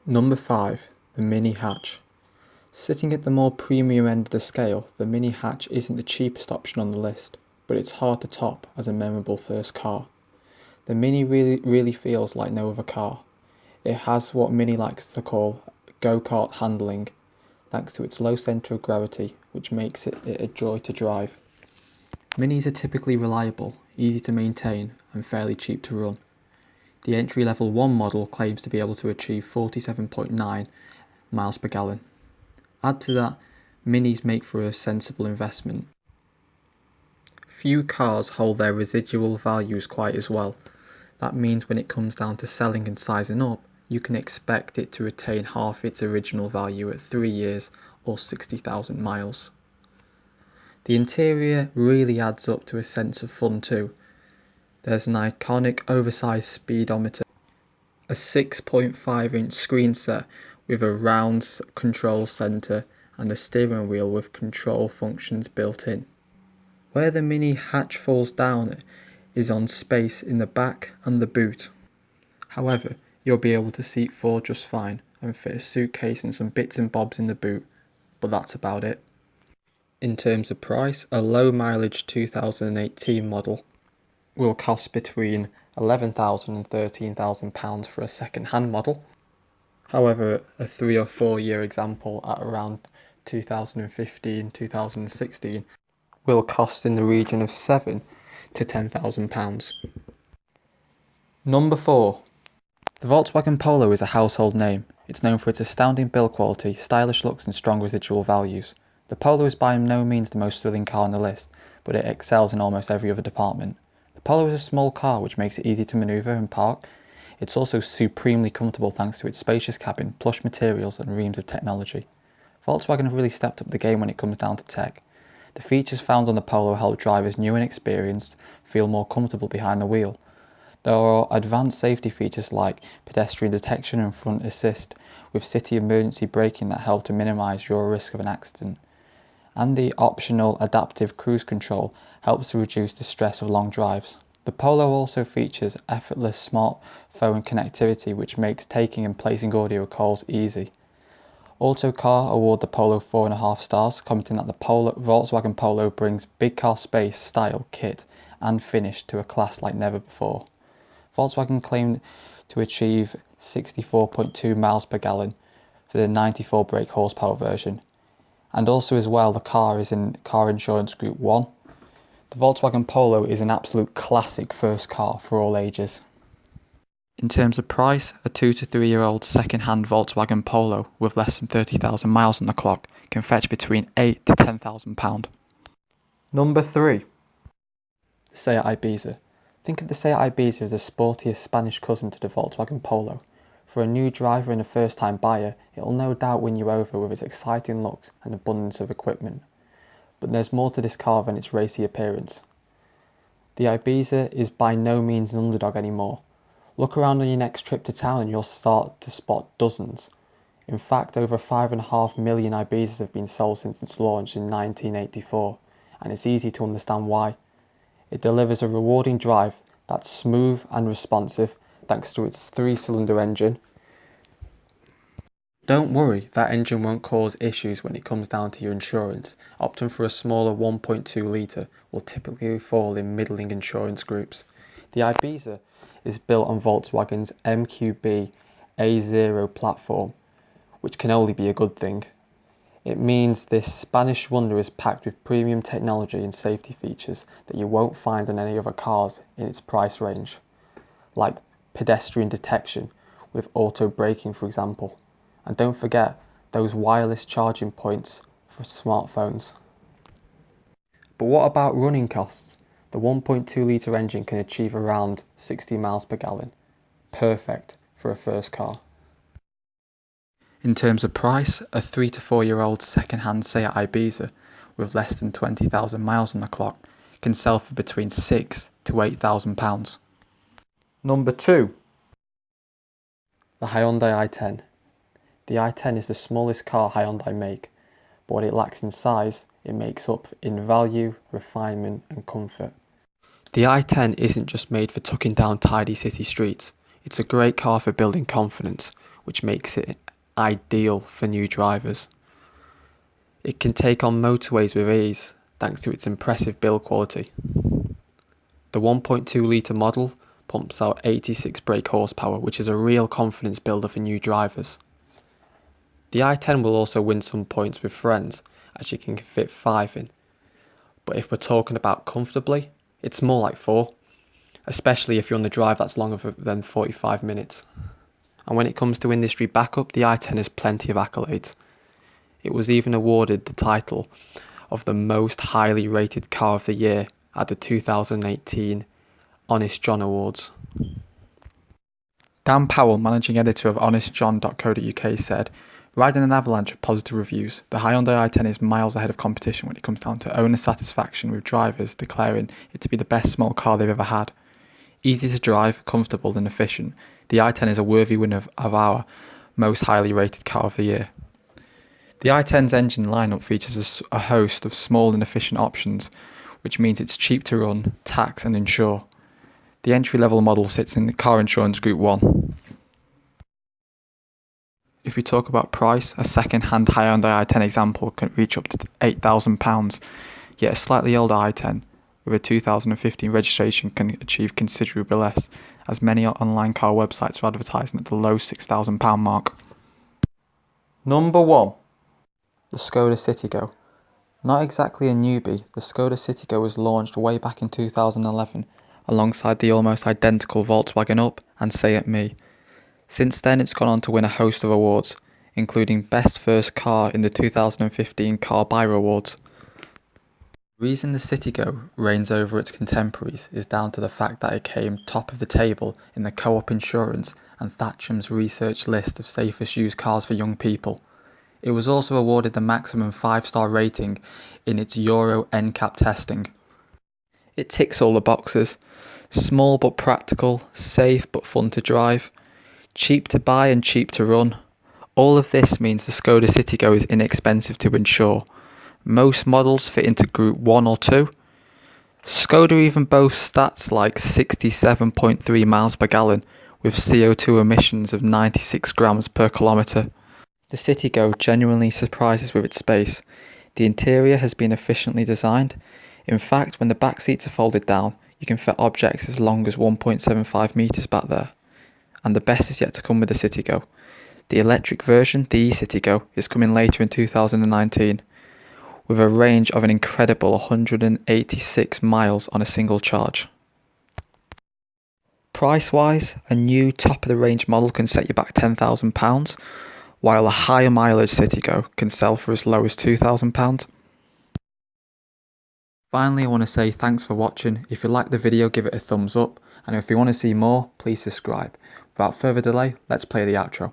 Number 5. The Mini Hatch. Sitting at the more premium end of the scale, the Mini Hatch isn't the cheapest option on the list, but it's hard to top as a memorable first car. The Mini really feels like no other car. It has what Mini likes to call go-kart handling, thanks to its low centre of gravity, which makes it a joy to drive. Minis are typically reliable, easy to maintain, and fairly cheap to run. The entry-level 1 model claims to be able to achieve 47.9 miles per gallon. Add to that, Minis make for a sensible investment. Few cars hold their residual values quite as well. That means when it comes down to selling and sizing up, you can expect it to retain half its original value at 3 years or 60,000 miles. The interior really adds up to a sense of fun too. There's an iconic oversized speedometer, a 6.5-inch screen set with a round control centre and a steering wheel with control functions built in. Where the Mini Hatch falls down is on space in the back and the boot. However, you'll be able to seat 4 just fine and fit a suitcase and some bits and bobs in the boot, but that's about it. In terms of price, a low mileage 2018 model will cost between £11,000 and £13,000 for a second-hand model. However, a 3 or 4 year example at around 2015-2016 will cost in the region of £7,000 to £10,000. Number 4. The Volkswagen Polo is a household name. It's known for its astounding build quality, stylish looks and strong residual values. The Polo is by no means the most thrilling car on the list, but it excels in almost every other department. The Polo is a small car which makes it easy to manoeuvre and park. It's also supremely comfortable thanks to its spacious cabin, plush materials and reams of technology. Volkswagen have really stepped up the game when it comes down to tech. The features found on the Polo help drivers new and experienced feel more comfortable behind the wheel. There are advanced safety features like pedestrian detection and front assist with city emergency braking that help to minimise your risk of an accident. And the optional adaptive cruise control helps to reduce the stress of long drives. The Polo also features effortless smartphone connectivity which makes taking and placing audio calls easy. Autocar award the Polo 4.5 stars, commenting that the Volkswagen Polo brings big car space, style, kit and finish to a class like never before. Volkswagen claimed to achieve 64.2 miles per gallon for the 94 brake horsepower version. And also as well, the car is in Car Insurance Group 1. The Volkswagen Polo is an absolute classic first car for all ages. In terms of price, a 2 to 3 year old second-hand Volkswagen Polo with less than 30,000 miles on the clock can fetch between £8,000 to £10,000. Number 3. The Seat Ibiza. Think of the Seat Ibiza as a sportier Spanish cousin to the Volkswagen Polo. For a new driver and a first-time buyer, it will no doubt win you over with its exciting looks and abundance of equipment. But there's more to this car than its racy appearance. The Ibiza is by no means an underdog anymore. Look around on your next trip to town and you'll start to spot dozens. In fact, over 5.5 million Ibizas have been sold since its launch in 1984, and it's easy to understand why. It delivers a rewarding drive that's smooth and responsive thanks to its 3-cylinder engine. Don't worry, that engine won't cause issues when it comes down to your insurance. Opting for a smaller 1.2 litre will typically fall in middling insurance groups. The Ibiza is built on Volkswagen's MQB A0 platform, which can only be a good thing. It means this Spanish wonder is packed with premium technology and safety features that you won't find on any other cars in its price range, like pedestrian detection with auto braking for example, and don't forget those wireless charging points for smartphones. But what about running costs? The 1.2 litre engine can achieve around 60 miles per gallon, perfect for a first car. In terms of price, a 3 to 4 year old second-hand Seat Ibiza with less than 20,000 miles on the clock can sell for between £6,000 to £8,000. Number 2. The Hyundai i10. The i10 is the smallest car Hyundai make, but what it lacks in size, it makes up in value, refinement and comfort. The i10 isn't just made for tucking down tidy city streets, it's a great car for building confidence, which makes it ideal for new drivers. It can take on motorways with ease, thanks to its impressive build quality. The 1.2 litre model pumps out 86 brake horsepower, which is a real confidence builder for new drivers. The i10 will also win some points with friends, as you can fit 5 in. But if we're talking about comfortably, it's more like 4, especially if you're on the drive that's longer than 45 minutes. And when it comes to industry backup, the i10 has plenty of accolades. It was even awarded the title of the most highly rated car of the year at the 2018 Honest John Awards. Dan Powell, managing editor of honestjohn.co.uk, said, "Riding an avalanche of positive reviews, the Hyundai i10 is miles ahead of competition when it comes down to owner satisfaction, with drivers declaring it to be the best small car they've ever had. Easy to drive, comfortable and efficient, the i10 is a worthy winner of our most highly rated car of the year." The i10's engine lineup features a host of small and efficient options, which means it's cheap to run, tax and insure. The entry-level model sits in the car insurance Group 1. If we talk about price, a second-hand Hyundai i10 example can reach up to £8,000, yet a slightly older i10 with a 2015 registration can achieve considerably less, as many online car websites are advertising at the low £6,000 mark. Number 1. The Skoda Citigo. Not exactly a newbie, the Skoda Citigo was launched way back in 2011 alongside the almost identical Volkswagen Up and Seat Me. Since then it's gone on to win a host of awards, including Best First Car in the 2015 Car Buyer Awards. The reason the Citigo reigns over its contemporaries is down to the fact that it came top of the table in the Co-op Insurance and Thatcham's research list of safest used cars for young people. It was also awarded the maximum 5-star rating in its Euro NCAP testing. It ticks all the boxes. Small but practical, safe but fun to drive, cheap to buy and cheap to run. All of this means the Skoda Citigo is inexpensive to insure. Most models fit into Group 1 or 2. Skoda even boasts stats like 67.3 miles per gallon with CO2 emissions of 96 grams per kilometre. The Citigo genuinely surprises with its space. The interior has been efficiently designed. In fact, when the back seats are folded down, you can fit objects as long as 1.75 metres back there. And the best is yet to come with the Citigo. The electric version, the e-Citigo, is coming later in 2019, with a range of an incredible 186 miles on a single charge. Price-wise, a new top-of-the-range model can set you back £10,000, while a higher mileage Citigo can sell for as low as £2,000. Finally, I want to say thanks for watching. If you liked the video, give it a thumbs up, and if you want to see more, please subscribe. Without further delay, let's play the outro.